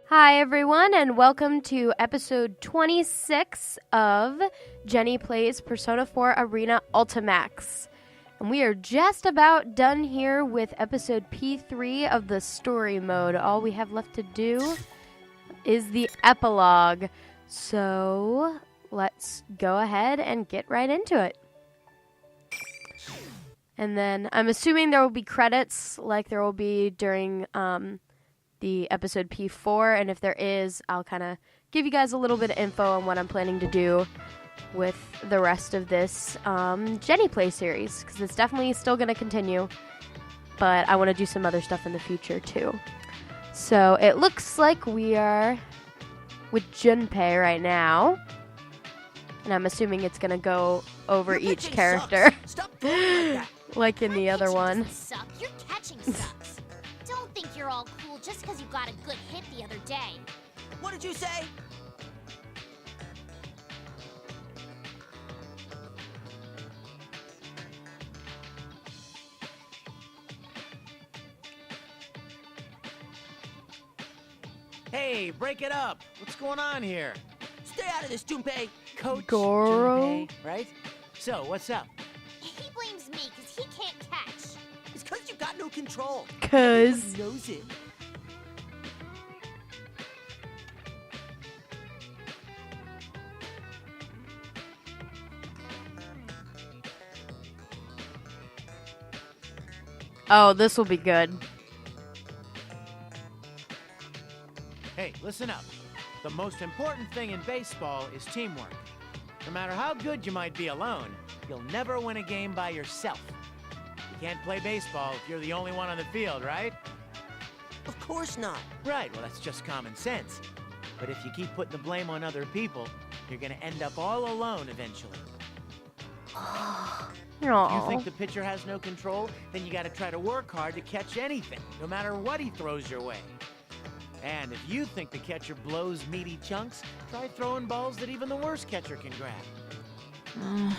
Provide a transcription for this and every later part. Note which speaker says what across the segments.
Speaker 1: Hi, everyone, and welcome to episode 26 of Jenny Plays Persona 4 Arena Ultimax. And we are just about done here with episode P3 of the story mode. All we have left to do is the epilogue. So let's go ahead and get right into it. And then I'm assuming there will be credits like there will be during the episode P4, and if there is, I'll kind of give you guys a little bit of info on what I'm planning to do with the rest of this Jenny Play series, because it's definitely still going to continue, but I want to do some other stuff in the future too. So it looks like we are with Junpei right now, and I'm assuming it's going to go over each character like in the other one.
Speaker 2: Suck. Your catching sucks. Don't think you're all cool just because you got a good hit the other day.
Speaker 3: What did you say?
Speaker 4: Hey, break it up. What's going on here?
Speaker 3: Stay out of this, Junpei.
Speaker 4: Coach
Speaker 1: Goro?
Speaker 4: Junpei, right? So, what's up?
Speaker 2: He blames me because he can't catch.
Speaker 3: It's because you got no control.
Speaker 1: Cause
Speaker 3: Everyone knows it.
Speaker 1: oh, this will be good.
Speaker 4: Hey, listen up. The most important thing in baseball is teamwork. No matter how good you might be alone, you'll never win a game by yourself. You can't play baseball if you're the only one on the field, right?
Speaker 3: Of course not.
Speaker 4: Right, well, that's just common sense. But if you keep putting the blame on other people, you're gonna end up all alone eventually. If you think the pitcher has no control, then you gotta try to work hard to catch anything, no matter what he throws your way. And if you think the catcher blows meaty chunks, try throwing balls that even the worst catcher can grab.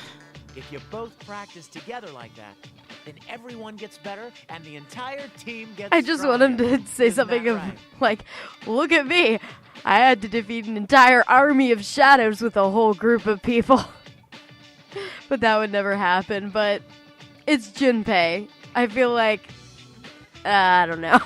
Speaker 4: If you both practice together like that, then everyone gets better and the entire team gets
Speaker 1: I just want him
Speaker 4: stronger.
Speaker 1: to say
Speaker 4: Isn't
Speaker 1: something
Speaker 4: that
Speaker 1: of,
Speaker 4: right?
Speaker 1: like, look at me. I had to defeat an entire army of shadows with a whole group of people. But that would never happen. But it's Junpei. I feel like, I don't know.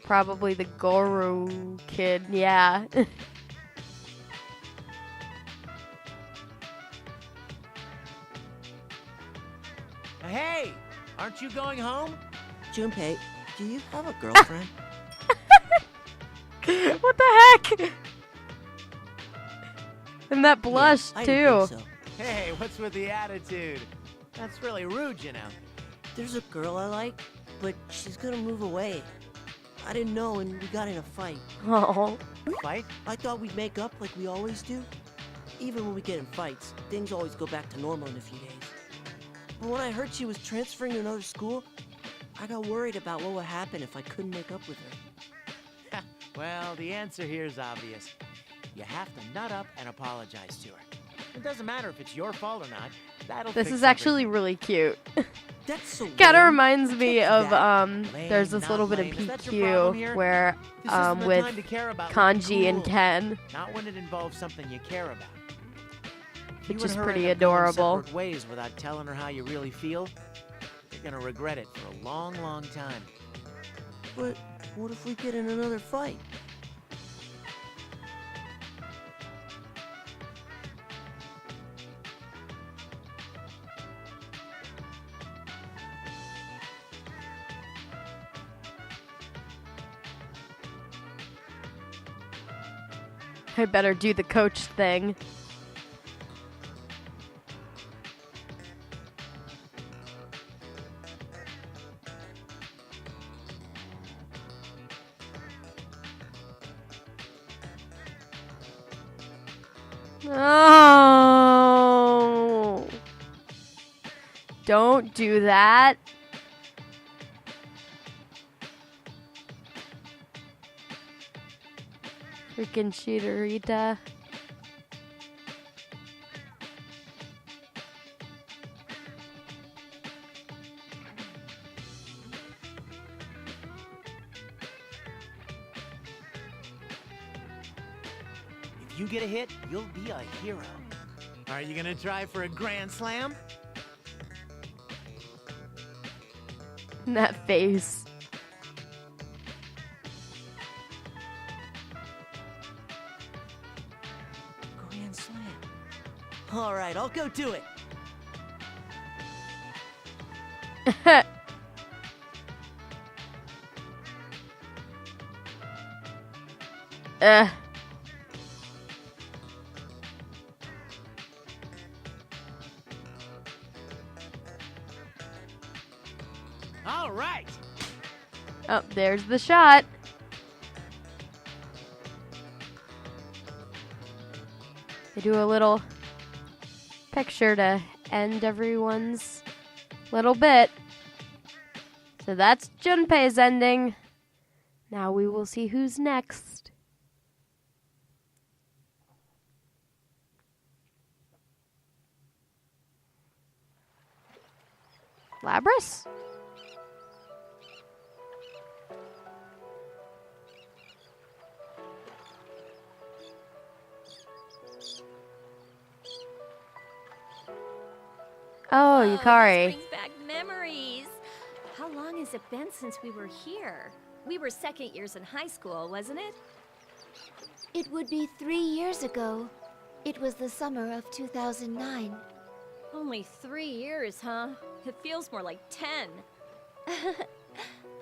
Speaker 1: Probably the Goro kid, yeah.
Speaker 4: Hey, aren't you going home?
Speaker 3: Junpei, do you have a girlfriend?
Speaker 1: What the heck? And that blush,
Speaker 3: I
Speaker 1: too.
Speaker 3: didn't think so.
Speaker 4: Hey, what's with the attitude? That's really rude, you know.
Speaker 3: There's a girl I like, but she's gonna move away. I didn't know, and we got in a fight.
Speaker 1: Oh.
Speaker 4: Fight?
Speaker 3: I thought we'd make up like we always do. Even when we get in fights, things always go back to normal in a few days. But when I heard she was transferring to another school, I got worried about what would happen if I couldn't make up with her.
Speaker 4: Well, the answer here is obvious. You have to nut up and apologize to her. It doesn't matter if it's your fault or not. That'll
Speaker 1: This
Speaker 4: fix
Speaker 1: is actually
Speaker 4: everything.
Speaker 1: really cute.
Speaker 3: That's so
Speaker 1: Kind of
Speaker 3: lame.
Speaker 1: reminds me
Speaker 3: Can't do
Speaker 1: of,
Speaker 3: that.
Speaker 1: there's this
Speaker 4: Lame,
Speaker 1: little
Speaker 4: not
Speaker 1: bit of
Speaker 4: lame. Is that your problem
Speaker 1: PQ
Speaker 4: here?
Speaker 1: where,
Speaker 4: This isn't the
Speaker 1: with
Speaker 4: time to care about
Speaker 1: Kanji and
Speaker 4: cool.
Speaker 1: Ken,
Speaker 4: Not when it involves something you care about. If
Speaker 1: which
Speaker 4: you and
Speaker 1: is
Speaker 4: her
Speaker 1: pretty
Speaker 4: end up going
Speaker 1: adorable.
Speaker 4: separate ways without telling her how you really feel, you're gonna regret it for a long, long time.
Speaker 3: But what if we get in another fight?
Speaker 1: I better do the coach thing. Oh. Don't do that. Freaking cheaterita.
Speaker 4: you get a hit, you'll be a hero. Are you gonna try for a grand slam?
Speaker 1: That face.
Speaker 3: Grand slam. All right, I'll go do it.
Speaker 1: Ugh.
Speaker 4: All right.
Speaker 1: Oh, there's the shot. They do a little picture to end everyone's little bit. So that's Junpei's ending. Now we will see who's next. Labras? Oh,
Speaker 5: This
Speaker 1: Yukari.
Speaker 5: brings back memories. How long has it been since we were here? We were second years in high school, wasn't it?
Speaker 2: It would be 3 years ago. It was the summer of 2009.
Speaker 5: Only 3 years, huh? It feels more like 10.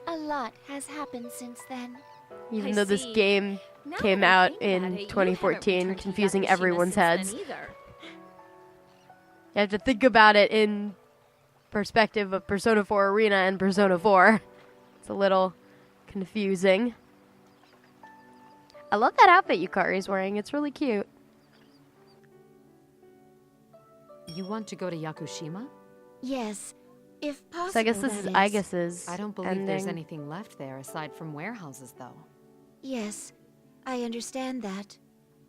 Speaker 2: A lot has happened since then.
Speaker 1: Even
Speaker 5: I
Speaker 1: though this
Speaker 5: see.
Speaker 1: game
Speaker 5: Now
Speaker 1: came
Speaker 5: that I
Speaker 1: out
Speaker 5: think
Speaker 1: in
Speaker 5: about it, you
Speaker 1: 2014,
Speaker 5: haven't returned to
Speaker 1: confusing
Speaker 5: Yakushima
Speaker 1: everyone's
Speaker 5: since then
Speaker 1: heads.
Speaker 5: either.
Speaker 1: You have to think about it in perspective of Persona 4 Arena and Persona 4. It's a little confusing. I love that outfit Yukari's wearing. It's really cute.
Speaker 6: You want to go to Yakushima?
Speaker 2: Yes, if possible.
Speaker 1: So I guess this is
Speaker 2: that is.
Speaker 1: Aigus's
Speaker 6: I don't believe
Speaker 1: ending.
Speaker 6: there's anything left there aside from warehouses, though.
Speaker 2: Yes, I understand that.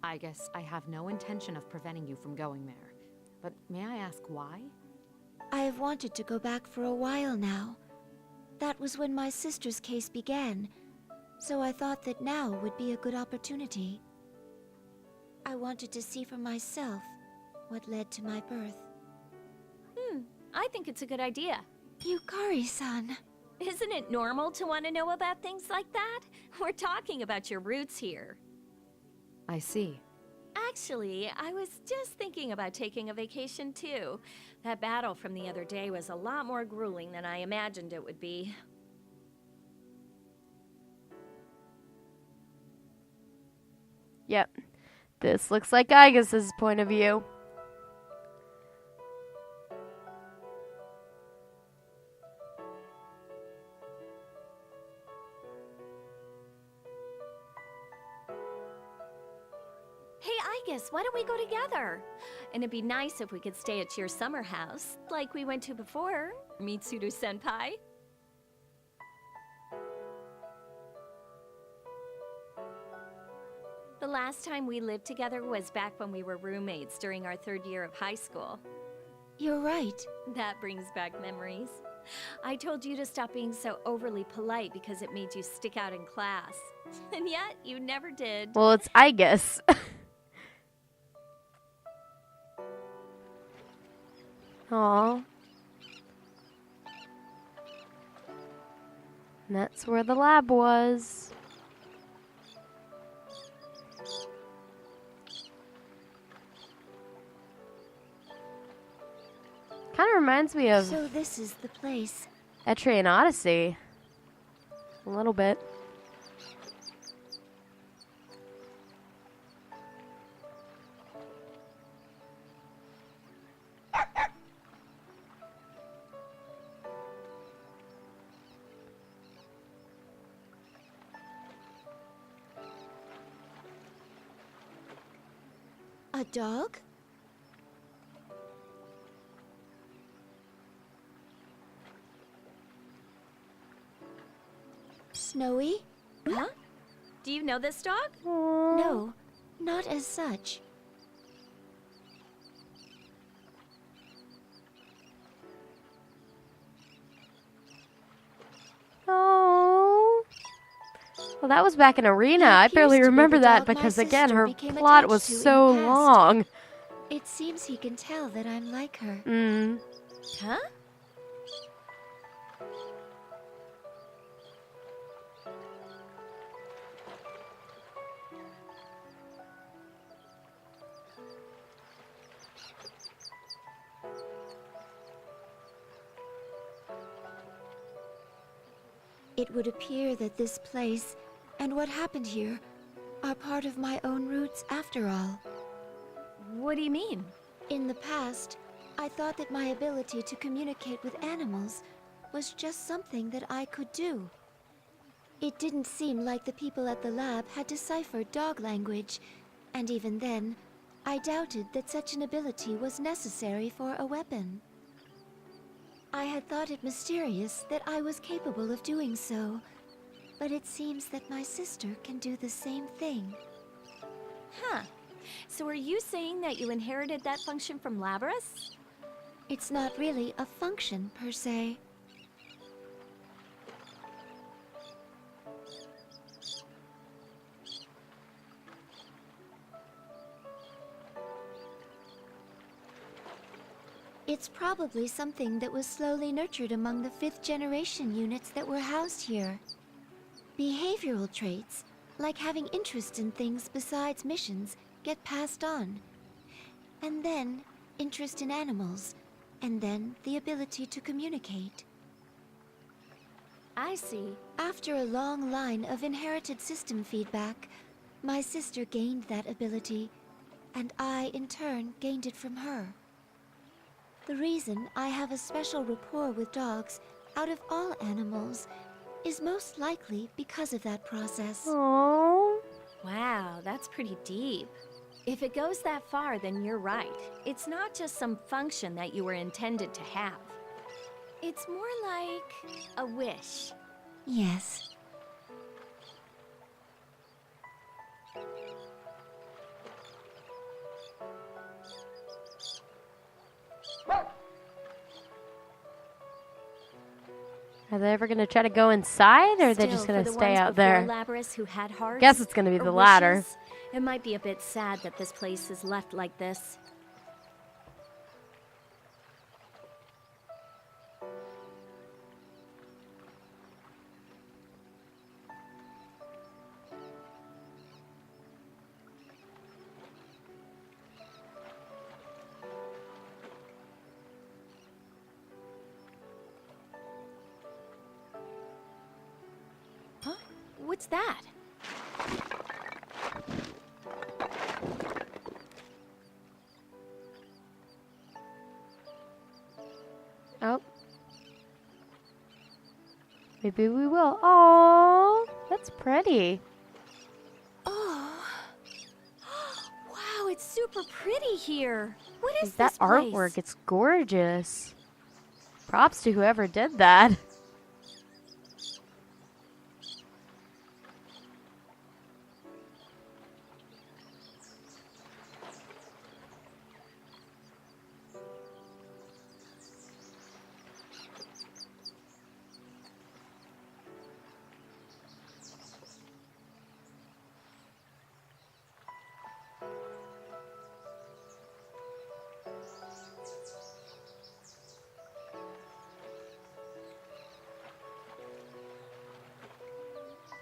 Speaker 6: I guess I have no intention of preventing you from going there. But may I ask why?
Speaker 2: I have wanted to go back for a while now. That was when my sister's case began, so I thought that now would be a good opportunity. I wanted to see for myself what led to my birth.
Speaker 5: I think it's a good idea.
Speaker 2: Yukari-san.
Speaker 5: Isn't it normal to want to know about things like that? We're talking about your roots here.
Speaker 6: I see.
Speaker 5: Actually, I was just thinking about taking a vacation too. That battle from the other day was a lot more grueling than I imagined it would be.
Speaker 1: Yep. This looks like Aigus's point of view.
Speaker 5: Hey, Igus, why don't we go together? And it'd be nice if we could stay at your summer house, like we went to before, Mitsuru-senpai. The last time we lived together was back when we were roommates during our 3rd year of high school.
Speaker 2: You're right.
Speaker 5: That brings back memories. I told you to stop being so overly polite because it made you stick out in class. And yet, you never did.
Speaker 1: Well, it's Aigus. Aw. And that's where the lab was. Kind of reminds me of
Speaker 2: So this is the place.
Speaker 1: Etrian Odyssey. A little bit.
Speaker 2: A dog? Snowy?
Speaker 5: Huh? Do you know this dog?
Speaker 2: No, not as such.
Speaker 1: Oh. Well, that was back in Arena.
Speaker 2: He
Speaker 1: I
Speaker 2: appears
Speaker 1: barely
Speaker 2: to be
Speaker 1: remember
Speaker 2: the
Speaker 1: that
Speaker 2: dog my
Speaker 1: because, again,
Speaker 2: sister
Speaker 1: her
Speaker 2: became
Speaker 1: plot
Speaker 2: attached
Speaker 1: was
Speaker 2: to in the
Speaker 1: so
Speaker 2: past.
Speaker 1: long.
Speaker 2: It seems he can tell that I'm like her.
Speaker 5: Huh?
Speaker 2: It would appear that this place and what happened here are part of my own roots after all.
Speaker 5: What do you mean?
Speaker 2: In the past, I thought that my ability to communicate with animals was just something that I could do. It didn't seem like the people at the lab had deciphered dog language, and even then, I doubted that such an ability was necessary for a weapon. I had thought it mysterious that I was capable of doing so, but it seems that my sister can do the same thing.
Speaker 5: Huh. So are you saying that you inherited that function from Labrys?
Speaker 2: It's not really a function, per se. It's probably something that was slowly nurtured among the 5th generation units that were housed here. Behavioral traits, like having interest in things besides missions, get passed on. And then, interest in animals, and then the ability to communicate.
Speaker 5: I see.
Speaker 2: After a long line of inherited system feedback, my sister gained that ability, and I, in turn, gained it from her. The reason I have a special rapport with dogs out of all animals is most likely because of that process.
Speaker 1: Aww.
Speaker 5: Wow, that's pretty deep. If it goes that far, then you're right. It's not just some function that you were intended to have. It's more like a wish.
Speaker 2: Yes.
Speaker 1: Are they ever going to try to go inside, or are they
Speaker 5: Still,
Speaker 1: just going
Speaker 5: for
Speaker 1: to
Speaker 5: the
Speaker 1: stay
Speaker 5: ones
Speaker 1: out
Speaker 5: before
Speaker 1: there?
Speaker 5: Labrys who had hearts,
Speaker 1: Guess it's going to be
Speaker 5: or
Speaker 1: the latter.
Speaker 5: wishes, it might be a bit sad that this place is left like this. Huh? What's that?
Speaker 1: Oh. Maybe we will. Oh, that's pretty.
Speaker 5: Oh. Wow, it's super pretty here. What is
Speaker 1: That
Speaker 5: this place?
Speaker 1: artwork, it's gorgeous. Props to whoever did that.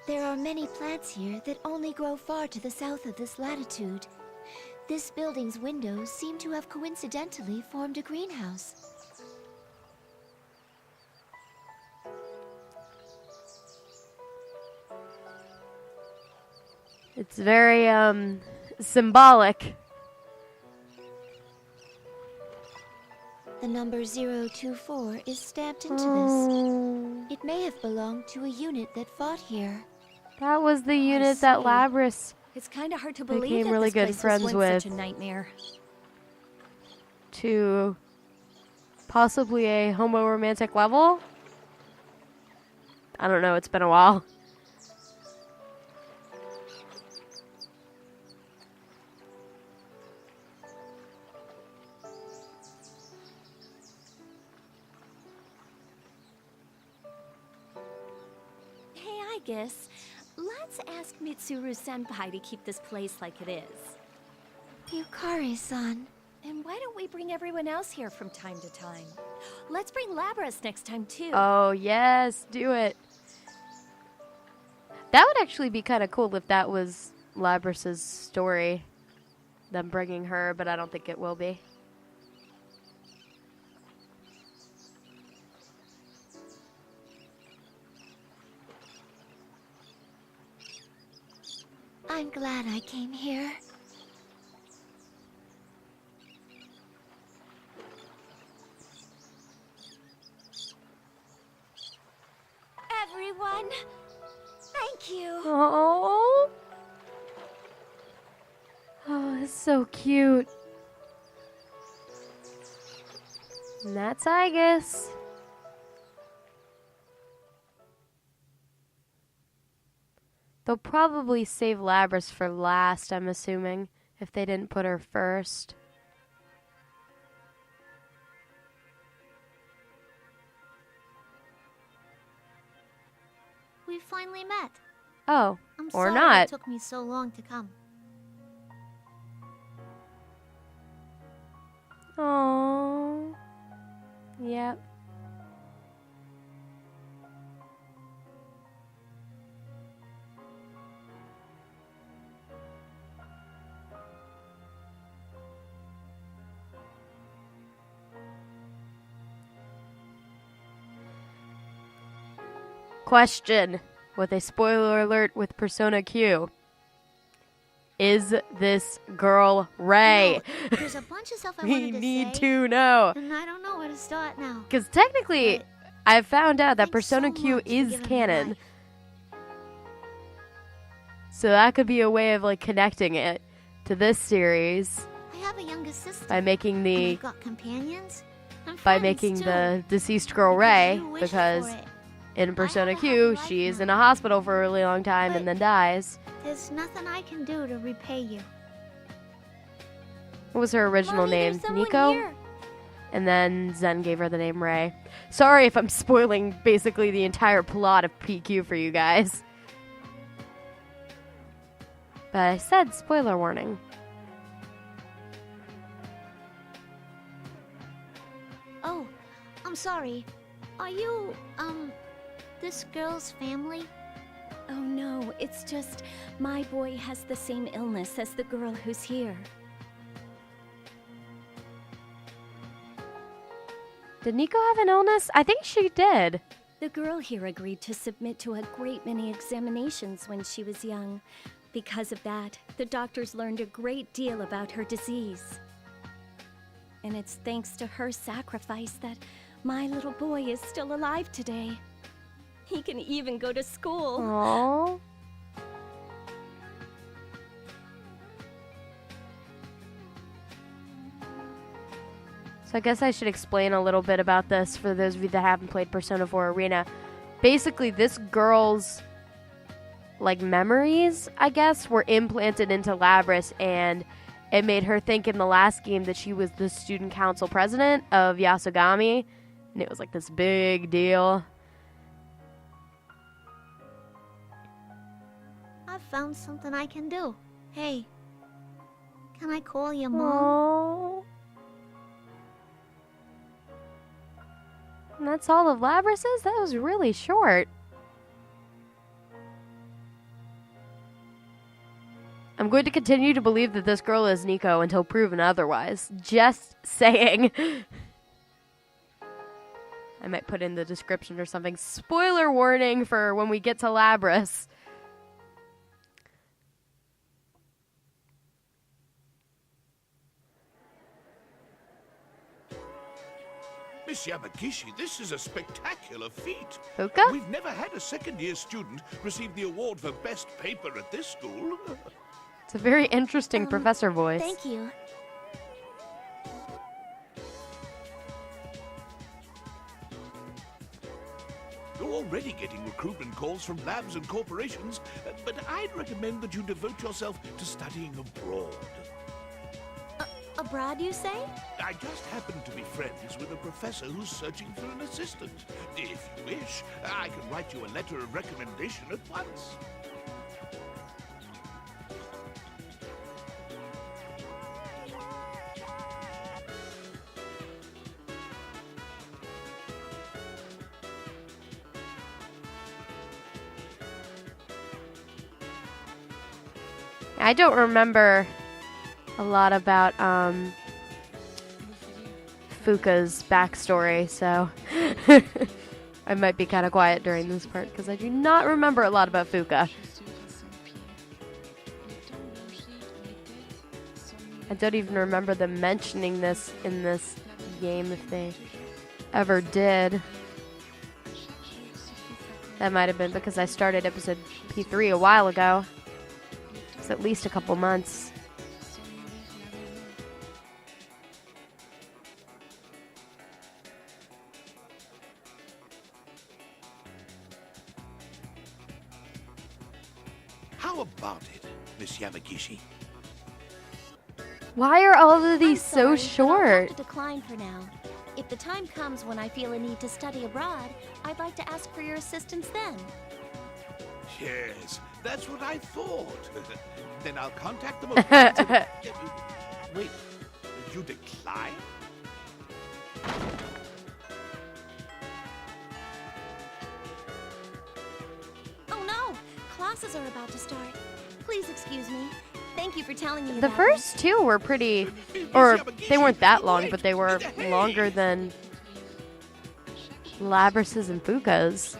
Speaker 2: There are many plants here that only grow far to the south of this latitude. This building's windows seem to have coincidentally formed a greenhouse.
Speaker 1: It's very, symbolic.
Speaker 2: The number 024 is stamped into
Speaker 1: Oh,
Speaker 2: this. It may have belonged to a unit that fought here.
Speaker 1: that was the unit that
Speaker 5: see.
Speaker 1: Labrys
Speaker 5: It's kind of hard to believe
Speaker 1: became
Speaker 5: that
Speaker 1: really
Speaker 5: this
Speaker 1: good
Speaker 5: place
Speaker 1: friends
Speaker 5: was once such
Speaker 1: with.
Speaker 5: a nightmare.
Speaker 1: To possibly a homo-romantic level. I don't know, it's been a while.
Speaker 5: Hey, I guess let's let's ask Mitsuru-senpai to keep this place like it is.
Speaker 2: Yukari-san.
Speaker 5: And why don't we bring everyone else here from time to time? Let's bring Labras next time, too.
Speaker 1: Oh, yes, do it. That would actually be kind of cool if that was Labras's story, them bringing her, but I don't think it will be.
Speaker 2: I'm glad I came here. Everyone, thank you.
Speaker 1: Oh, oh, it's so cute. And that's Igus. They'll probably save Labras for last, I'm assuming, if they didn't put her first.
Speaker 7: We finally met.
Speaker 1: Oh,
Speaker 7: I'm
Speaker 1: or
Speaker 7: sorry
Speaker 1: not.
Speaker 7: it took me so long to come.
Speaker 1: Oh, yep. Question, with a spoiler alert with Persona Q. Is this girl Ray?
Speaker 7: No, there's a bunch of stuff I
Speaker 1: We
Speaker 7: wanted to
Speaker 1: need
Speaker 7: say,
Speaker 1: to know.
Speaker 7: and I don't know where to start now.
Speaker 1: Because technically,
Speaker 7: But
Speaker 1: I've found out that
Speaker 7: thanks so
Speaker 1: Persona Q
Speaker 7: much for
Speaker 1: is
Speaker 7: giving me
Speaker 1: canon.
Speaker 7: life.
Speaker 1: So that could be a way of like connecting it to this series
Speaker 7: I have a younger sister.
Speaker 1: by making
Speaker 7: and
Speaker 1: the
Speaker 7: I've got companions. And
Speaker 1: by
Speaker 7: friends,
Speaker 1: making
Speaker 7: too,
Speaker 1: the deceased girl
Speaker 7: because
Speaker 1: Ray,
Speaker 7: you wished
Speaker 1: because
Speaker 7: for it.
Speaker 1: in Persona
Speaker 7: have a
Speaker 1: Q
Speaker 7: happy life
Speaker 1: she's
Speaker 7: now.
Speaker 1: in a hospital for a really long time and
Speaker 7: But-
Speaker 1: then dies.
Speaker 7: There's nothing I can do to repay you.
Speaker 1: What was her original
Speaker 5: Mommy,
Speaker 1: name?
Speaker 5: there's someone
Speaker 1: Nico?
Speaker 5: here.
Speaker 1: And then Zen gave her the name Ray. Sorry if I'm spoiling basically the entire plot of PQ for you guys. But I said spoiler warning.
Speaker 7: Oh, I'm sorry. Are you, this girl's family?
Speaker 5: Oh no, it's just my boy has the same illness as the girl who's here.
Speaker 1: Did Nico have an illness? I think she did.
Speaker 5: The girl here agreed to submit to a great many examinations when she was young. Because of that, the doctors learned a great deal about her disease. And it's thanks to her sacrifice that my little boy is still alive today. He can even go to school.
Speaker 1: Aww. So I guess I should explain a little bit about this for those of you that haven't played Persona 4 Arena. Basically, this girl's like memories, I guess, were implanted into Labras, and it made her think in the last game that she was the student council president of Yasogami, and it was like this big deal.
Speaker 7: I've found something I can do. Hey, can I call you Mom?
Speaker 1: Aww. And that's all of Labras's? That was really short. I'm going to continue to believe that this girl is Nico until proven otherwise. Just saying. I might put in the description or something. Spoiler warning for when we get to Labras.
Speaker 8: Miss Yamagishi, this is a spectacular feat.
Speaker 1: Fuka?
Speaker 8: We've never had a second-year student receive the award for best paper at this school.
Speaker 1: It's a very interesting professor voice.
Speaker 7: Thank you.
Speaker 8: You're already getting recruitment calls from labs and corporations, but I'd recommend that you devote yourself to studying abroad.
Speaker 7: Abroad, you say?
Speaker 8: I just happen to be friends with a professor who's searching for an assistant. If you wish, I can write you a letter of recommendation at once.
Speaker 1: I don't remember a lot about Fuka's backstory, so I might be kind of quiet during this part because I do not remember a lot about Fuka. I don't even remember them mentioning this in this game if they ever did. That might have been because I started episode P3 a while ago. It's at least a couple months.
Speaker 8: How about it, Miss Yamagishi?
Speaker 1: Why are all of these so
Speaker 5: I'm sorry, but I'll
Speaker 1: short?
Speaker 5: have to decline for now. If the time comes when I feel a need to study abroad, I'd like to ask for your assistance then.
Speaker 8: Yes, that's what I thought. Then I'll contact the most... Wait, you decline?
Speaker 5: Oh no! Classes are about to start. Please excuse me. Thank you for telling me
Speaker 1: The
Speaker 5: about
Speaker 1: first two were pretty, or they weren't that long, but they were longer than Labras's and Fuka's.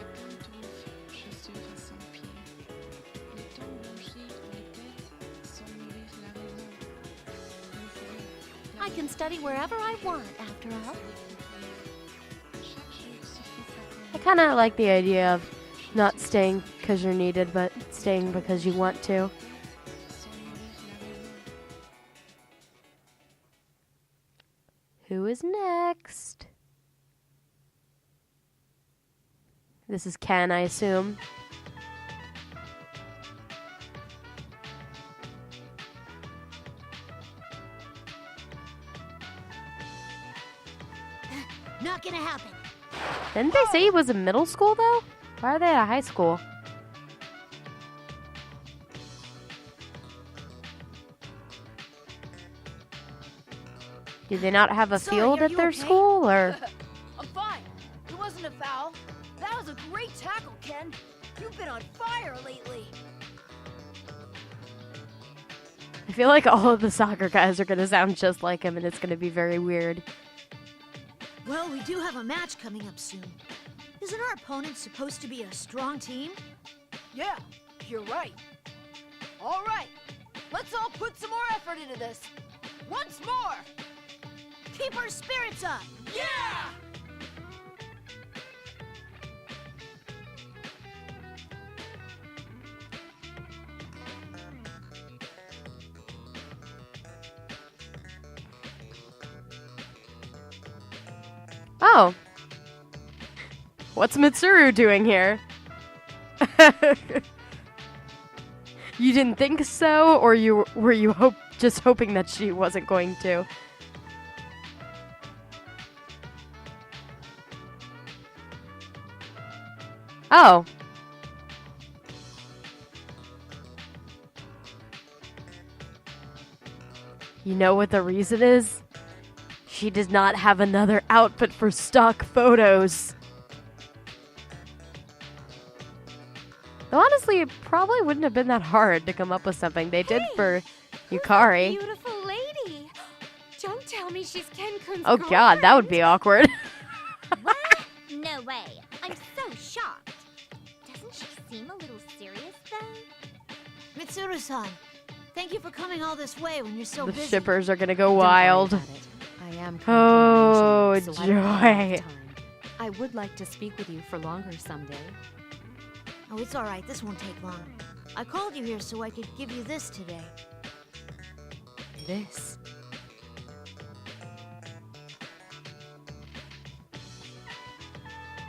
Speaker 5: I can study wherever I want, after all.
Speaker 1: I kind of like the idea of not staying because you're needed, but staying because you want to. Who is next? This is Ken, I assume.
Speaker 2: Not gonna happen.
Speaker 1: Didn't they say he was in middle school, though? Why are they at high school? Do they not have a
Speaker 2: Sorry,
Speaker 1: field
Speaker 2: are
Speaker 1: at
Speaker 2: you
Speaker 1: their
Speaker 2: okay?
Speaker 1: school, or?
Speaker 9: I'm fine. It wasn't a foul. That was a great tackle, Ken. You've been on fire lately.
Speaker 1: I feel like all of the soccer guys are going to sound just like him, and it's going to be very weird.
Speaker 10: Well, we do have a match coming up soon. Isn't our opponent supposed to be a strong team?
Speaker 9: Yeah, you're right. All right, let's all put some more effort into this. Once more!
Speaker 10: Keep our spirits up!
Speaker 9: Yeah!
Speaker 1: Oh. What's Mitsuru doing here? You didn't think so, or were you just hoping that she wasn't going to? Oh. You know what the reason is? She does not have another outfit for stock photos. Though honestly, it probably wouldn't have been that hard to come up with something. They did for Yukari.
Speaker 5: Beautiful lady. Don't tell me she's Ken-kun's
Speaker 1: Oh god, that would be awkward.
Speaker 2: What? No way. I'm so shocked. Doesn't she seem a little serious, though?
Speaker 10: Mitsuru-san, thank you for coming all this way when you're so
Speaker 1: The
Speaker 10: busy.
Speaker 1: shippers are gonna go
Speaker 6: Don't worry
Speaker 1: wild.
Speaker 6: about it. I am
Speaker 1: Oh,
Speaker 6: kind of so I don't have a lot of
Speaker 1: joy.
Speaker 6: time. I would like to speak with you for longer someday.
Speaker 10: Oh, it's all right. This won't take long. I called you here so I could give you this today.
Speaker 6: This.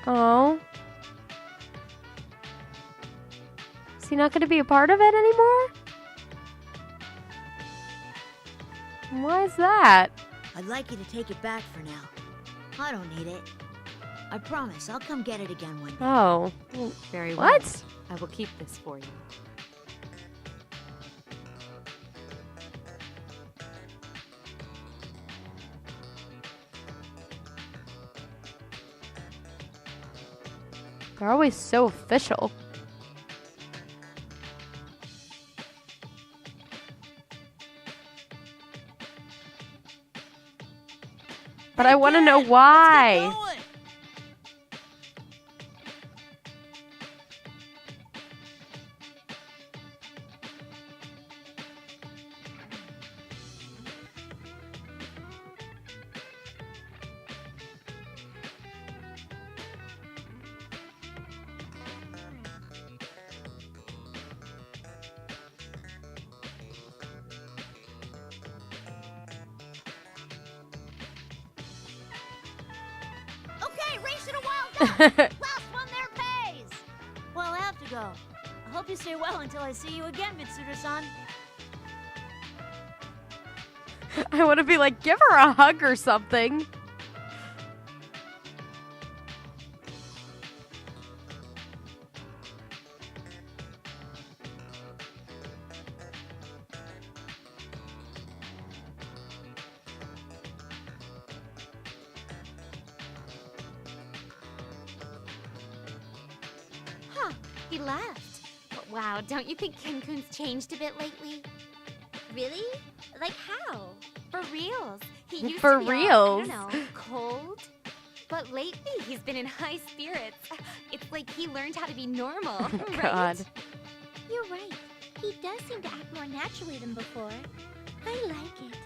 Speaker 1: Oh. Is he not going to be a part of it anymore? Why is that?
Speaker 10: I'd like you to take it back for now. I don't need it. I promise I'll come get it again one day.
Speaker 1: Oh.
Speaker 6: Very well.
Speaker 1: What?
Speaker 6: I will keep this for you.
Speaker 1: They're always so official. But I want to know why.
Speaker 10: Okay, race it a wild duck. Last one there pays. Well, I have to go. I hope you stay well until I see you again, Mitsuru-san.
Speaker 1: I want to be like, give her a hug or something.
Speaker 11: Huh, he left. But wow, don't you think Ken-kun's changed a bit lately? Really? Like how? For reals. He used
Speaker 1: For
Speaker 11: to be
Speaker 1: reals?
Speaker 11: all, I don't know, cold. But lately, he's been in high spirits. It's like he learned how to be normal, right?
Speaker 1: God.
Speaker 7: You're right. He does seem to act more naturally than before. I like it.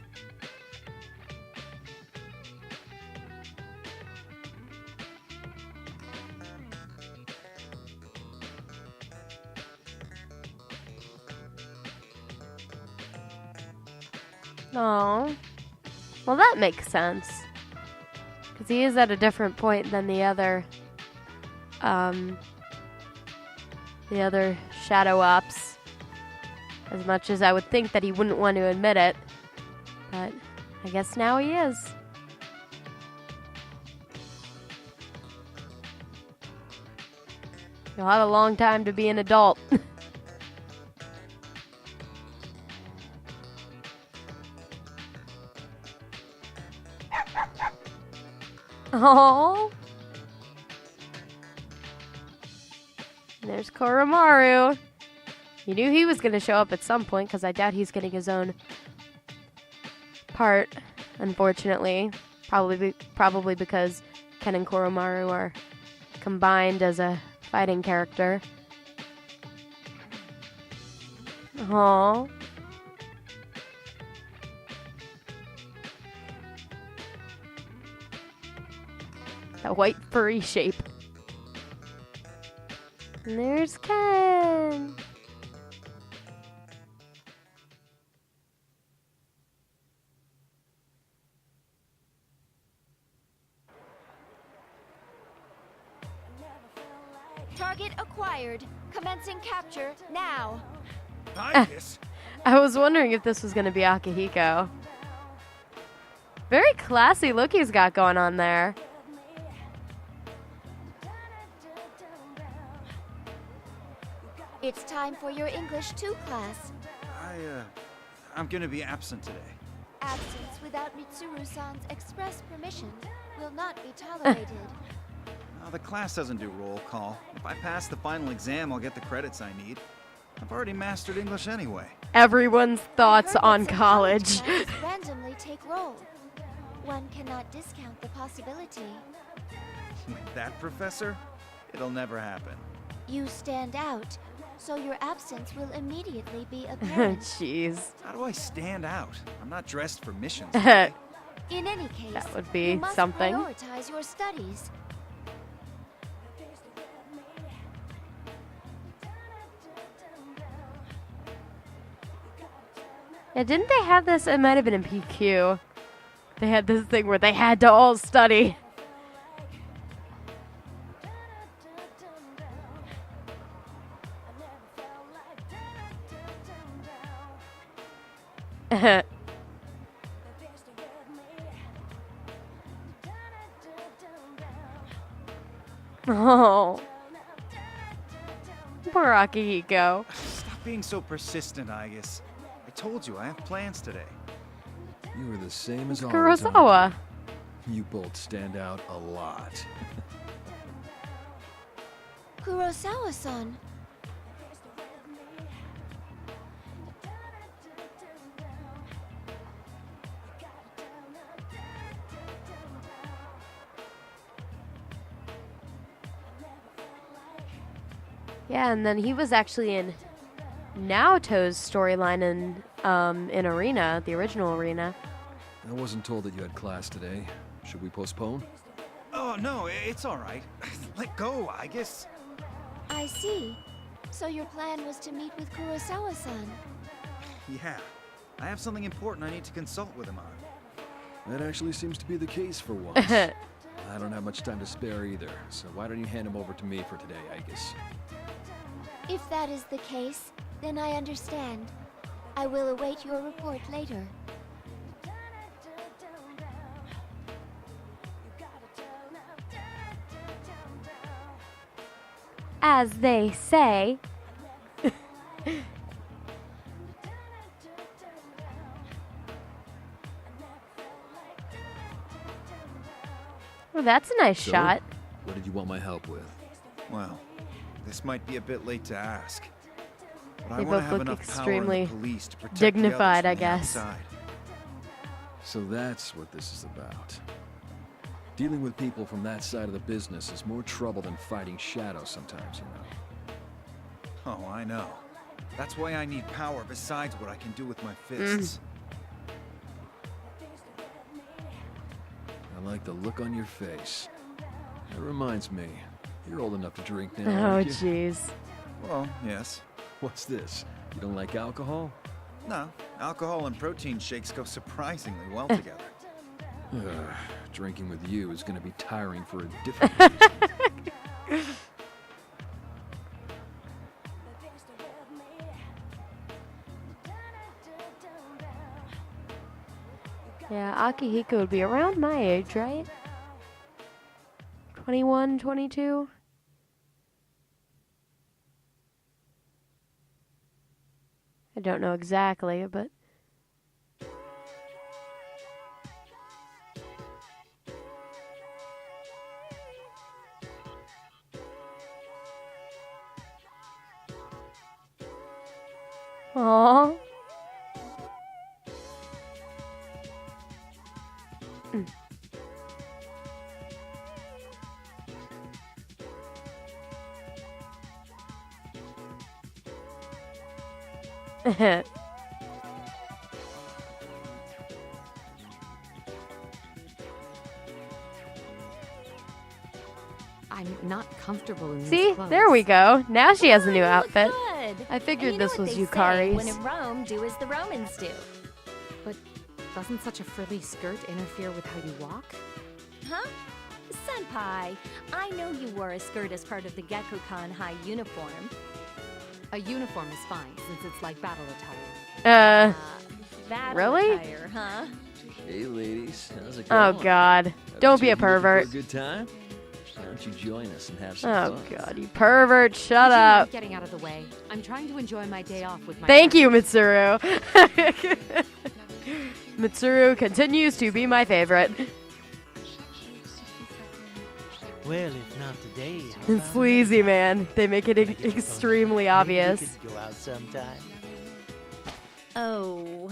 Speaker 1: Oh. Well, that makes sense. Because he is at a different point than the other Shadow Ops. As much as I would think that he wouldn't want to admit it. But I guess now he is. You'll have a long time to be an adult. Oh, there's Koromaru. You knew he was going to show up at some point because I doubt he's getting his own part, unfortunately. Probably because Ken and Koromaru are combined as a fighting character. Oh. That white furry shape. And there's Ken.
Speaker 2: Target acquired. Commencing capture now.
Speaker 1: I was wondering if this was going to be Akihiko. Very classy look he's got going on there.
Speaker 2: It's time for your English 2 class.
Speaker 12: I'm gonna be absent today.
Speaker 2: Absence without Mitsuru-san's express permission will not be tolerated.
Speaker 12: The class doesn't do roll call. If I pass the final exam, I'll get the credits I need. I've already mastered English anyway.
Speaker 1: Everyone's thoughts on college.
Speaker 2: Randomly take roll. One cannot discount the possibility.
Speaker 12: With that, Professor, it'll never happen.
Speaker 2: You stand out, so your absence will immediately be apparent.
Speaker 1: Jeez.
Speaker 12: How do I stand out? I'm not dressed for missions.
Speaker 2: In any case,
Speaker 1: that would be
Speaker 2: you must
Speaker 1: something.
Speaker 2: prioritize your studies.
Speaker 1: Yeah, didn't they have this? It might have been in PQ. They had this thing where they had to all study. Oh. Poor Akihiko.
Speaker 12: Stop being so persistent, Aigis. I told you I have plans today.
Speaker 13: You were the same as always.
Speaker 1: Kurosawa.
Speaker 13: You both stand out a lot.
Speaker 2: Kurosawa-san.
Speaker 1: Yeah, and then he was actually in Naoto's storyline in Arena, the original Arena.
Speaker 13: I wasn't told that you had class today. Should we postpone?
Speaker 12: Oh, no, it's all right. Let go, I guess.
Speaker 2: I see. So your plan was to meet with Kurosawa-san?
Speaker 12: Yeah. I have something important I need to consult with him on.
Speaker 13: That actually seems to be the case for once. I don't have much time to spare either, so why don't you hand him over to me for today, I guess.
Speaker 2: If that is the case, then I understand. I will await your report later.
Speaker 1: As they say. Well, that's a nice shot.
Speaker 13: What did you want my help with?
Speaker 12: Well, this might be a bit late to ask. But
Speaker 1: They
Speaker 12: I want to
Speaker 1: both
Speaker 12: have
Speaker 1: look
Speaker 12: enough power in
Speaker 1: extremely
Speaker 12: the police to protect
Speaker 1: dignified,
Speaker 12: the
Speaker 1: I
Speaker 12: others from the
Speaker 1: guess.
Speaker 12: outside.
Speaker 13: So that's what this is about. Dealing with people from that side of the business is more trouble than fighting shadows sometimes, you know.
Speaker 12: Oh, I know. That's why I need power besides what I can do with my fists.
Speaker 13: I like the look on your face. That reminds me, you're old enough to drink now,
Speaker 1: Oh,
Speaker 13: aren't you?
Speaker 1: jeez.
Speaker 12: Well, yes.
Speaker 13: What's this? You don't like alcohol?
Speaker 12: No, alcohol and protein shakes go surprisingly well together.
Speaker 13: Drinking with you is going to be tiring for a different reason.
Speaker 1: Yeah, Akihiko would be around my age, right? 21, 22? I don't know exactly, but... Aww.
Speaker 6: I'm not comfortable in these
Speaker 1: See?
Speaker 6: clothes.
Speaker 1: There we go. Now she has a new outfit.
Speaker 5: Good.
Speaker 1: I figured
Speaker 5: And you know
Speaker 1: this
Speaker 5: what
Speaker 1: was
Speaker 5: they say,
Speaker 1: Yukari's.
Speaker 5: When in Rome, do as the Romans do.
Speaker 6: But doesn't such a frilly skirt interfere with how you walk?
Speaker 5: Huh? Senpai, I know you wore a skirt as part of the Gekkoukan High uniform.
Speaker 6: A uniform is fine, since it's like battle attire.
Speaker 5: Battle
Speaker 1: Really?
Speaker 5: attire, huh?
Speaker 14: Hey, ladies. How's it
Speaker 1: Oh,
Speaker 14: going?
Speaker 1: God.
Speaker 14: Haven't
Speaker 1: Don't be
Speaker 14: you
Speaker 1: a
Speaker 14: been looking for
Speaker 1: pervert.
Speaker 14: a good time? Why don't you join us and have some
Speaker 1: Oh,
Speaker 14: fun?
Speaker 1: God, you pervert. Shut
Speaker 6: Would you mind
Speaker 1: up.
Speaker 6: getting out of the way. I'm trying to enjoy my day off with my
Speaker 1: Thank you,
Speaker 6: friends.
Speaker 1: Mitsuru. Mitsuru continues to be my favorite.
Speaker 4: Well, if not today, how
Speaker 1: It's
Speaker 4: about
Speaker 1: sleazy, man. They make it extremely
Speaker 4: maybe
Speaker 1: obvious.
Speaker 4: we could go out sometime?
Speaker 5: Oh.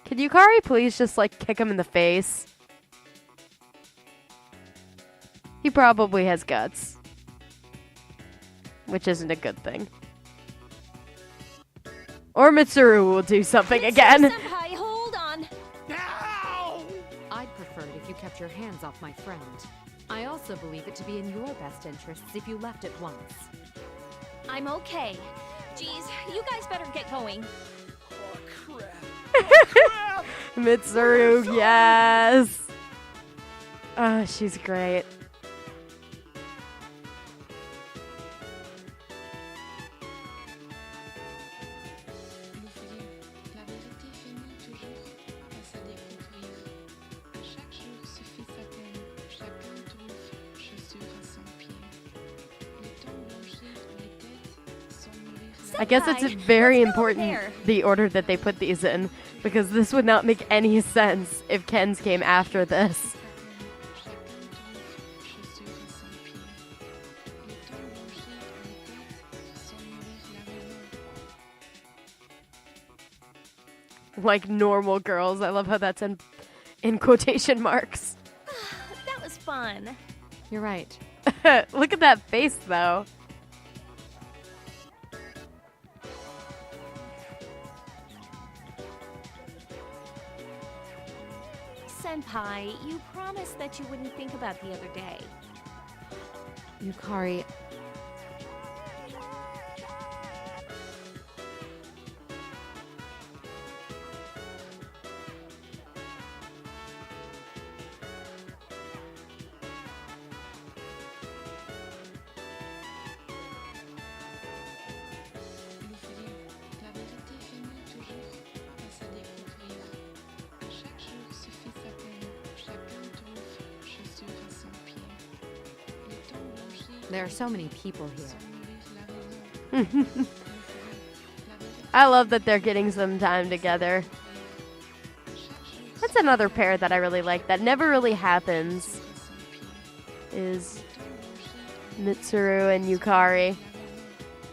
Speaker 1: Can Yukari please just, like, kick him in the face? He probably has guts. Which isn't a good thing. Or Mitsuru will do something again.
Speaker 5: Senpai, hold on.
Speaker 6: I'd prefer it if you kept your hands off my friend. I also believe it to be in your best interests if you left at once.
Speaker 5: I'm okay. Geez, you guys better get going.
Speaker 1: Mitsuru, yes. Oh, she's great. I guess it's
Speaker 5: Senpai,
Speaker 1: very
Speaker 5: let's go over
Speaker 1: important
Speaker 5: there.
Speaker 1: the order that they put these in, because this would not make any sense if Ken's came after this. Like normal girls. I love how that's in quotation marks.
Speaker 5: That was fun.
Speaker 6: You're right.
Speaker 1: Look at that face, though.
Speaker 5: Senpai, you promised that you wouldn't think about the other day.
Speaker 6: Yukari, there are so many people here.
Speaker 1: I love that they're getting some time together. That's another pair that I really like that never really happens. Is Mitsuru and Yukari.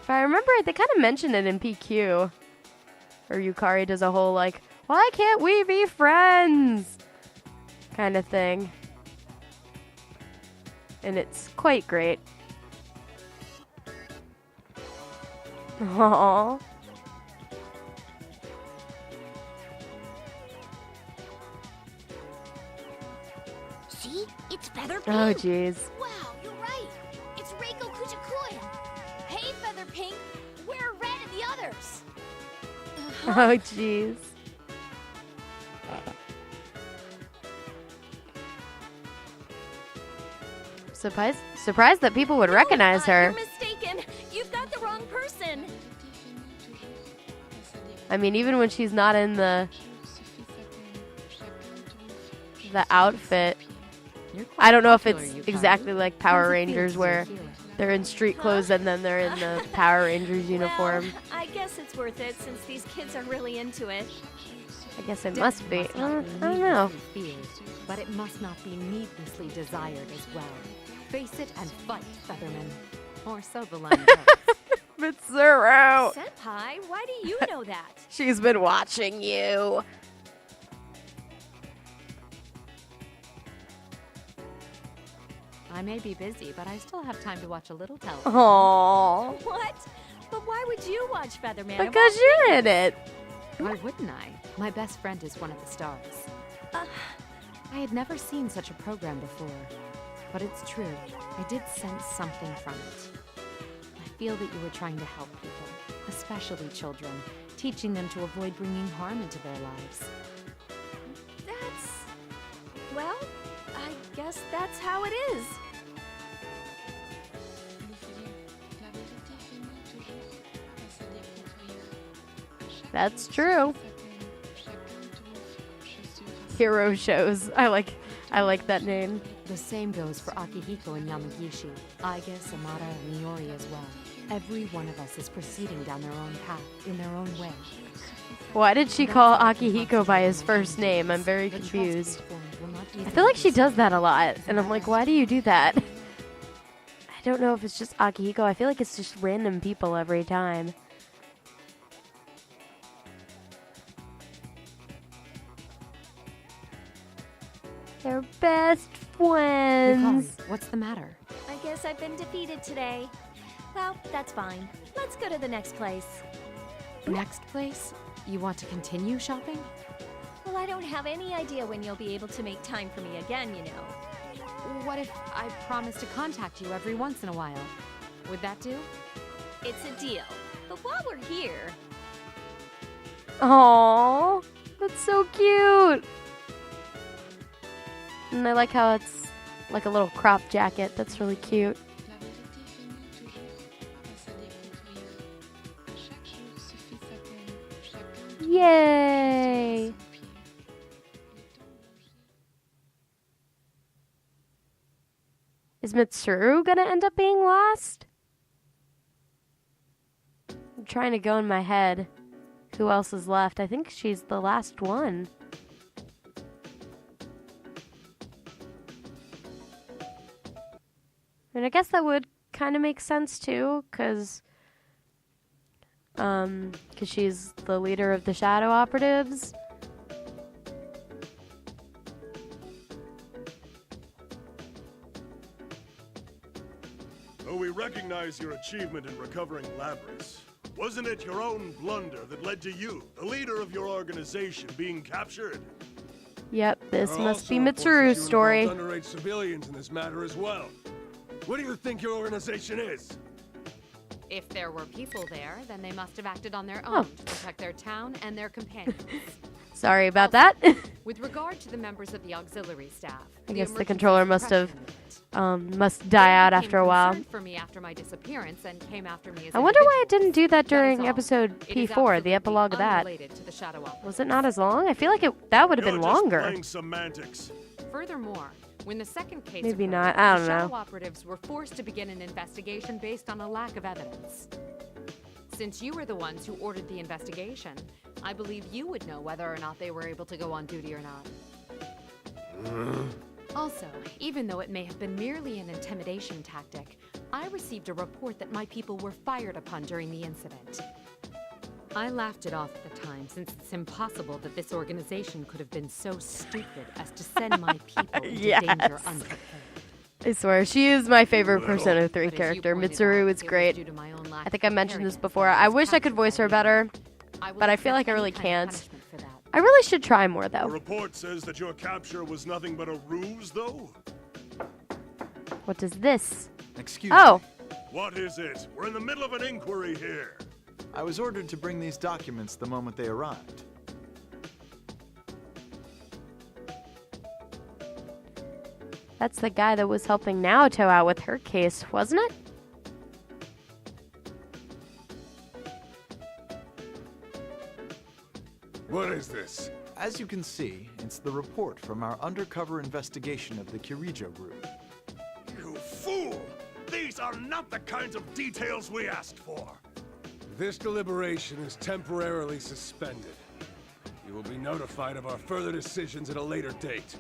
Speaker 1: If I remember right, they kind of mentioned it in PQ. Or Yukari does a whole like, why can't we be friends? Kind of thing. And it's quite great. Aww.
Speaker 10: See? It's Feather Pink.
Speaker 1: Oh, jeez.
Speaker 9: Wow, you're right. It's Reiko Kujakuin. Hey, Feather Pink. Where are Red and the others?
Speaker 1: Oh, jeez. Surprised that people would recognize her.
Speaker 5: You're mistaken. You've got the wrong person.
Speaker 1: I mean, even when she's not in the outfit, I don't know if it's exactly like Power Rangers where they're in street clothes and then they're in the Power Rangers uniform.
Speaker 5: Well, I guess it's worth it since these kids are really into it.
Speaker 1: I guess it must be. I don't know.
Speaker 6: But it must not be needlessly desired as well. Face it and fight, Featherman. Or so the line goes.
Speaker 1: Mitsuru!
Speaker 5: Senpai, why do you know that?
Speaker 1: She's been watching you.
Speaker 6: I may be busy, but I still have time to watch a little television.
Speaker 1: Aww.
Speaker 5: What? But why would you watch Featherman?
Speaker 1: Because you're in it.
Speaker 6: Why wouldn't I? My best friend is one of the stars. I had never seen such a program before. But it's true. I did sense something from it. I feel that you were trying to help people, especially children, teaching them to avoid bringing harm into their lives.
Speaker 5: Well, I guess that's how it is.
Speaker 1: That's true. Hero shows. I like that name.
Speaker 6: The same goes for Akihiko and Yamagishi, Aiga, Samara, and Iori as well. Every one of us is proceeding down their own path, in their own way.
Speaker 1: Why did she call Akihiko by his first name? I'm very confused. I feel like she does that a lot, and I'm like, why do you do that? I don't know if it's just Akihiko. I feel like it's just random people every time. They're best friends.
Speaker 6: Yukari, what's the matter?
Speaker 5: I guess I've been defeated today. Well, that's fine. Let's go to the next place.
Speaker 6: Next place? You want to continue shopping?
Speaker 5: Well, I don't have any idea when you'll be able to make time for me again, you know.
Speaker 6: What if I promise to contact you every once in a while? Would that do?
Speaker 5: It's a deal. But while we're here...
Speaker 1: Aww, that's so cute. And I like how it's like a little crop jacket. That's really cute. Yay! Is Mitsuru gonna end up being last? I'm trying to go in my head. Who else is left? I think she's the last one. And I guess that would kind of make sense too, because she's the leader of the Shadow Operatives.
Speaker 15: Though we recognize your achievement in recovering Labrys, wasn't it your own blunder that led to you, the leader of your organization, being captured?
Speaker 1: Yep, this
Speaker 15: There are
Speaker 1: must be
Speaker 15: also reports
Speaker 1: Mitsuru's
Speaker 15: that you
Speaker 1: story.
Speaker 15: involved underage civilians in this matter as well. What do you think your organization is?
Speaker 6: If there were people there, then they must have acted on their
Speaker 1: Oh.
Speaker 6: own to protect their town and their companions.
Speaker 1: Sorry about that.
Speaker 6: With regard to the members of the auxiliary staff,
Speaker 1: I guess the
Speaker 6: emergency
Speaker 1: controller must have
Speaker 6: suppression
Speaker 1: must die out
Speaker 6: became
Speaker 1: after a while.
Speaker 6: concerned for me after my disappearance and came after me as
Speaker 1: I wonder why it
Speaker 6: individuals.
Speaker 1: didn't do that
Speaker 6: That is
Speaker 1: during
Speaker 6: all.
Speaker 1: episode
Speaker 6: It is
Speaker 1: P4, the
Speaker 6: absolutely
Speaker 1: epilogue of that.
Speaker 6: unrelated to the Shadow Opera.
Speaker 1: Was it not as long? I feel like that would have been
Speaker 15: You're just
Speaker 1: longer.
Speaker 15: playing semantics.
Speaker 6: Furthermore, when the second case
Speaker 1: Maybe
Speaker 6: occurred,
Speaker 1: not. I don't
Speaker 6: the Shadow
Speaker 1: know.
Speaker 6: operatives were forced to begin an investigation based on a lack of evidence. Since you were the ones who ordered the investigation, I believe you would know whether or not they were able to go on duty or not. Also, even though it may have been merely an intimidation tactic, I received a report that my people were fired upon during the incident. I laughed it off at the time, since it's impossible that this organization could have been so stupid as to send my people into
Speaker 1: Yes.
Speaker 6: danger unprepared.
Speaker 1: I swear, she is my favorite Persona 3
Speaker 6: But as you
Speaker 1: character.
Speaker 6: pointed
Speaker 1: Mitsuru
Speaker 6: out,
Speaker 1: is
Speaker 6: it was
Speaker 1: great.
Speaker 6: due to my own lack
Speaker 1: I think
Speaker 6: of
Speaker 1: I mentioned this
Speaker 6: preparedness
Speaker 1: before.
Speaker 6: that
Speaker 1: I
Speaker 6: was
Speaker 1: wish I could
Speaker 6: captured
Speaker 1: voice
Speaker 6: by
Speaker 1: her
Speaker 6: the
Speaker 1: better,
Speaker 6: enemy. I will
Speaker 1: but I feel
Speaker 6: accept
Speaker 1: like I
Speaker 6: any
Speaker 1: really
Speaker 6: kind of
Speaker 1: can't.
Speaker 6: punishment for that.
Speaker 1: I really should try more,
Speaker 15: The
Speaker 1: though.
Speaker 15: report says that your capture was nothing but a ruse, though?
Speaker 1: What is this?
Speaker 12: Excuse
Speaker 1: Oh,
Speaker 15: What is it? We're in the middle of an inquiry here.
Speaker 12: I was ordered to bring these documents the moment they arrived.
Speaker 1: that's the guy that was helping Naoto out with her case, wasn't it?
Speaker 15: What is this?
Speaker 12: As you can see, it's the report from our undercover investigation of the Kirijo group.
Speaker 15: You fool! These are not the kinds of details we asked for. This deliberation is temporarily suspended. You will be notified of our further decisions at a later date.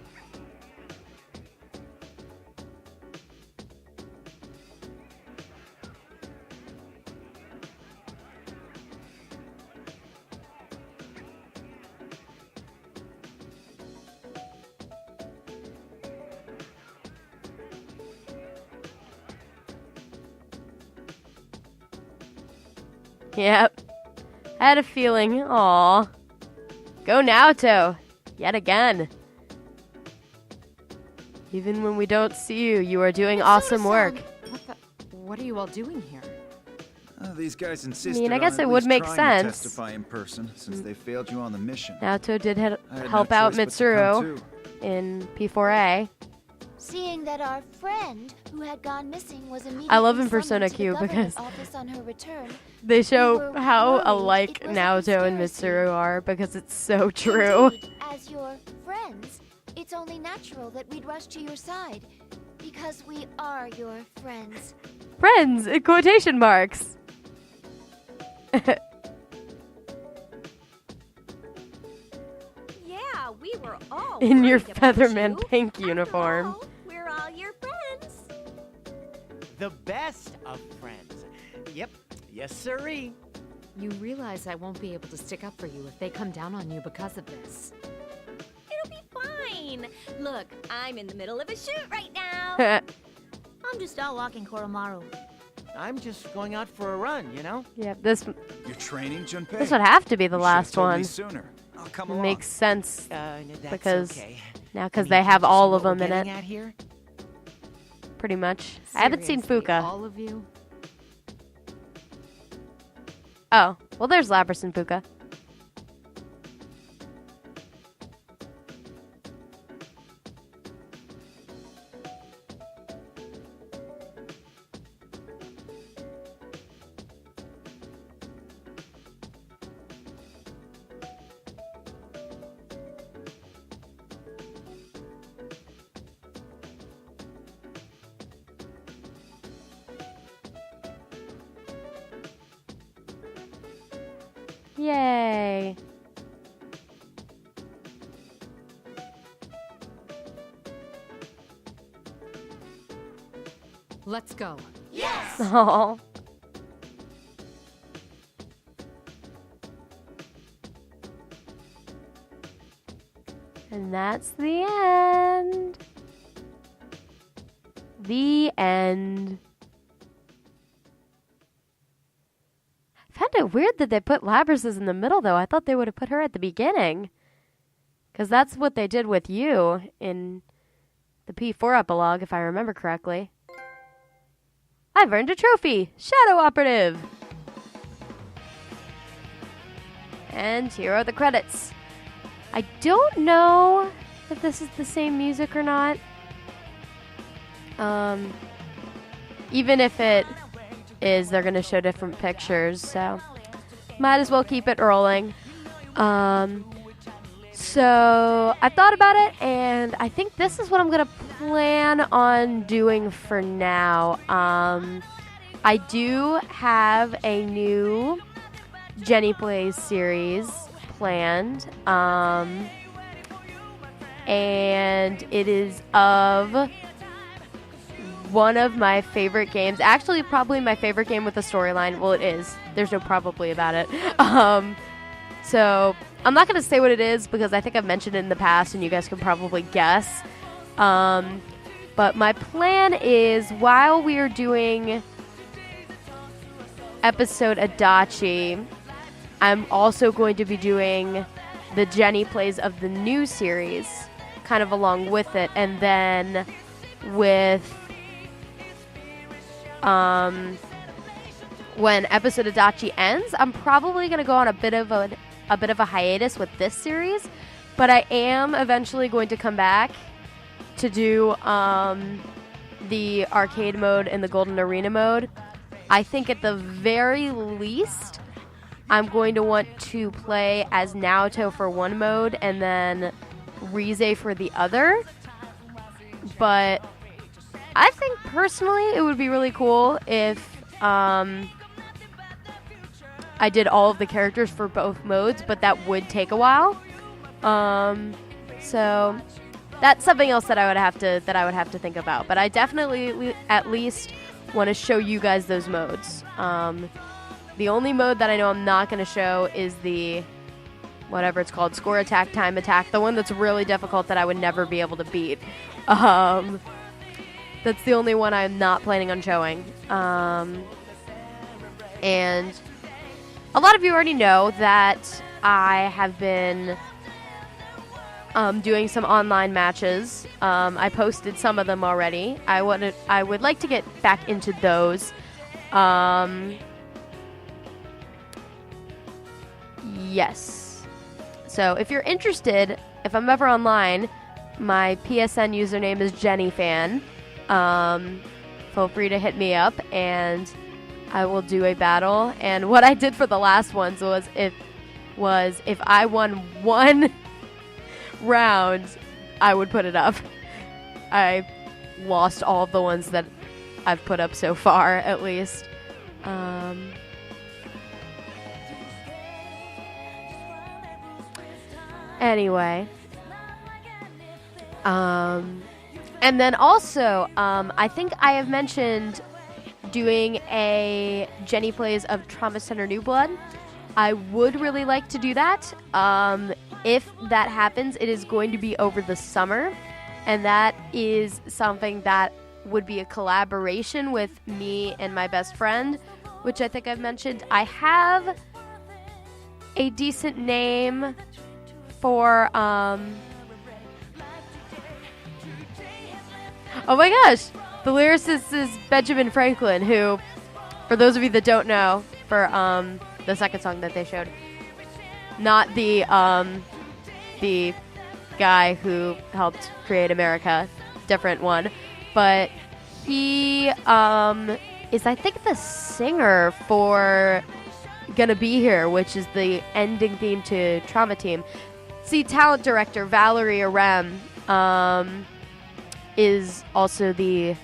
Speaker 1: Yep. I had a feeling. Aw. Go Naoto. Yet again. Even when we don't see you, you are doing awesome work.
Speaker 6: What are you all doing here?
Speaker 12: These guys insisted
Speaker 1: I guess
Speaker 12: on
Speaker 1: it
Speaker 12: at
Speaker 1: would
Speaker 12: least
Speaker 1: make
Speaker 12: trying to
Speaker 1: sense.
Speaker 12: testify in person, since they failed you on the mission.
Speaker 1: Naoto did
Speaker 12: I had
Speaker 1: help
Speaker 12: no
Speaker 1: out
Speaker 12: choice but to come
Speaker 1: Mitsuru
Speaker 12: too.
Speaker 1: in P4A.
Speaker 2: Seeing that our friend who had gone missing was immediately
Speaker 1: I love in
Speaker 2: summoned
Speaker 1: Persona
Speaker 2: to the
Speaker 1: Q
Speaker 2: government
Speaker 1: because
Speaker 2: office on her return,
Speaker 1: they
Speaker 2: we
Speaker 1: show
Speaker 2: were
Speaker 1: how
Speaker 2: worried
Speaker 1: alike
Speaker 2: it was a
Speaker 1: Naoto and
Speaker 2: conspiracy.
Speaker 1: Mitsuru are because it's so true.
Speaker 2: Indeed, as your friends, it's only natural that we'd rush to your side. Because we are your friends.
Speaker 1: Friends, in quotation marks.
Speaker 5: Yeah, we were all
Speaker 1: In your
Speaker 5: worried about
Speaker 1: Featherman
Speaker 5: you.
Speaker 1: pink uniform.
Speaker 5: Oh, we're all your friends.
Speaker 4: The best of friends. Yep. Yes, sirree.
Speaker 6: You realize I won't be able to stick up for you if they come down on you because of this.
Speaker 5: It'll be fine. Look, I'm in the middle of a shoot right now.
Speaker 10: I'm just out walking Koromaru.
Speaker 4: I'm just going out for a run, you know?
Speaker 1: Yep, this
Speaker 12: You're training, Junpei?
Speaker 1: would have to be the
Speaker 12: You should've
Speaker 1: last
Speaker 12: told me
Speaker 1: one.
Speaker 12: sooner. I'll come along.
Speaker 1: Makes sense
Speaker 4: That's
Speaker 1: because
Speaker 4: okay.
Speaker 1: now
Speaker 4: I
Speaker 1: because
Speaker 4: mean,
Speaker 1: they have
Speaker 4: can't you
Speaker 1: all
Speaker 4: see
Speaker 1: of
Speaker 4: what
Speaker 1: them
Speaker 4: we're
Speaker 1: in
Speaker 4: getting
Speaker 1: it.
Speaker 4: at here?
Speaker 1: Pretty much. I haven't seen
Speaker 6: Seriously,
Speaker 1: Fuka.
Speaker 6: all of you?
Speaker 1: Oh, well, there's Lapras and Fuka. Yay.
Speaker 6: Let's go.
Speaker 2: Yes!
Speaker 1: Oh. And that's the end. The end. I found it weird that they put Labras's in the middle, though. I thought they would have put her at the beginning. Because that's what they did with you in the P4 epilogue, if I remember correctly. I've earned a trophy! Shadow Operative! And here are the credits. I don't know if this is the same music or not. Even if it is, they're going to show different pictures, so might as well keep it rolling. So I thought about it, and I think this is what I'm going to plan on doing for now. I do have a new Jenny Plays series planned, and it is of one of my favorite games. Actually, probably my favorite game with a storyline. Well, it is. There's no probably about it. So I'm not going to say what it is because I think I've mentioned it in the past and you guys can probably guess. But my plan is, while we are doing episode Adachi, I'm also going to be doing the Jenny Plays of the new series kind of along with it. And then with when episode Adachi ends, I'm probably going to go on a bit of a hiatus with this series, but I am eventually going to come back to do the arcade mode and the Golden Arena mode. I think at the very least, I'm going to want to play as Naoto for one mode and then Rize for the other. But I think personally it would be really cool if I did all of the characters for both modes, but that would take a while. So that's something else that I would have to think about. But I definitely at least want to show you guys those modes. The only mode that I know I'm not going to show is the whatever it's called, score attack, time attack, the one that's really difficult that I would never be able to beat. That's the only one I'm not planning on showing. And a lot of you already know that I have been doing some online matches. I posted some of them already. I would like to get back into those. Yes. So if you're interested, if I'm ever online, my PSN username is JennyFan. Feel free to hit me up and I will do a battle. And what I did for the last ones was if I won one round, I would put it up. I lost all of the ones that I've put up so far, at least. Anyway. And then also, I think I have mentioned doing a Jenny Plays of Trauma Center New Blood. I would really like to do that. If that happens, it is going to be over the summer. And that is something that would be a collaboration with me and my best friend, which I think I've mentioned. I have a decent name for, oh my gosh, the lyricist is Benjamin Franklin, who, for those of you that don't know, for the second song that they showed, not the guy who helped create America, different one, but he is, I think, the singer for Gonna Be Here, which is the ending theme to Trauma Team. See, talent director Valerie Arem is also the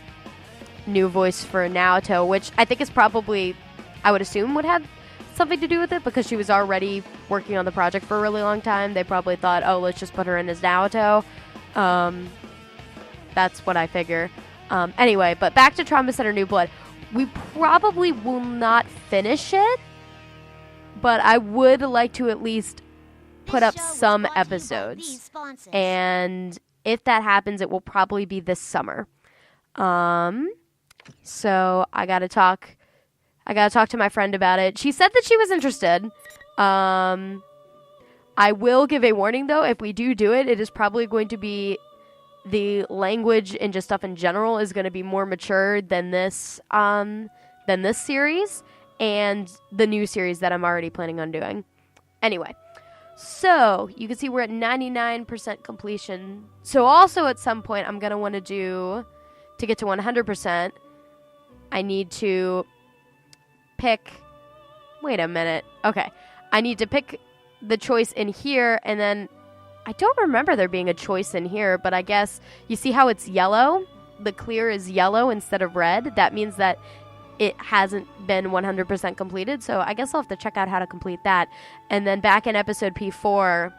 Speaker 1: new voice for Naoto, which I think is probably, I would assume, would have something to do with it because she was already working on the project for a really long time. They probably thought, oh, let's just put her in as Naoto. That's what I figure. Anyway, but back to Trauma Center New Blood. We probably will not finish it, but I would like to at least put up some episodes. And if that happens, it will probably be this summer. So I gotta talk to my friend about it. She said that she was interested. I will give a warning, though. If we do it, it is probably going to be the language and just stuff in general is going to be more mature than this series and the new series that I'm already planning on doing. Anyway, so you can see we're at 99% completion. So also at some point I'm going to want to do, to get to 100%, I need to pick, wait a minute. Okay, I need to pick the choice in here, and then I don't remember there being a choice in here, but I guess you see how it's yellow? The clear is yellow instead of red. That means that it hasn't been 100% completed, so I guess I'll have to check out how to complete that. And then back in episode P4,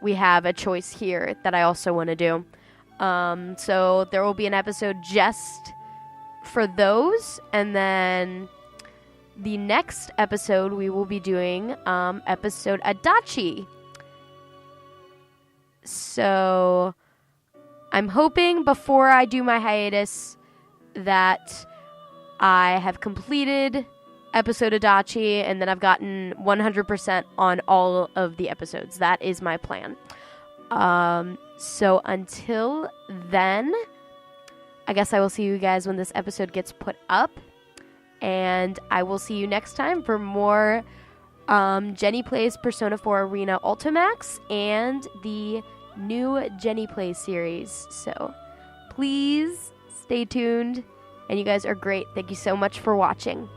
Speaker 1: we have a choice here that I also want to do. So there will be an episode just for those, and then the next episode we will be doing episode Adachi. So I'm hoping before I do my hiatus that I have completed episode Adachi and then I've gotten 100% on all of the episodes. That is my plan. So until then, I guess I will see you guys when this episode gets put up. And I will see you next time for more Jenny Plays Persona 4 Arena Ultimax and the new Jenny Plays series. So please stay tuned. And you guys are great. Thank you so much for watching.